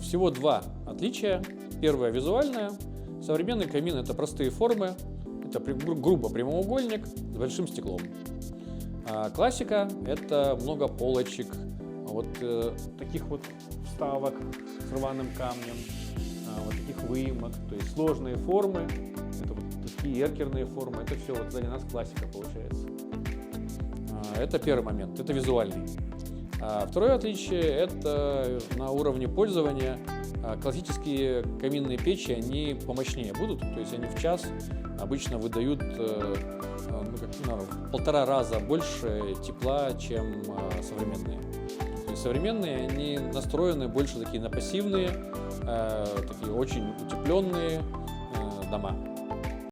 Всего два отличия. Первое визуальное. Современный камин — это простые формы, это грубо прямоугольник с большим стеклом. Классика — это много полочек, вот таких вот вставок с рваным камнем, вот таких выемок, то есть сложные формы, это вот такие эркерные формы, это все вот сзади нас классика получается. Это первый момент, это визуальный. Второе отличие — это на уровне пользования. Классические каминные печи, они помощнее будут, то есть они в час обычно выдают в 1,5 раза больше тепла, чем современные. То есть современные, они настроены больше такие на пассивные, такие очень утепленные дома.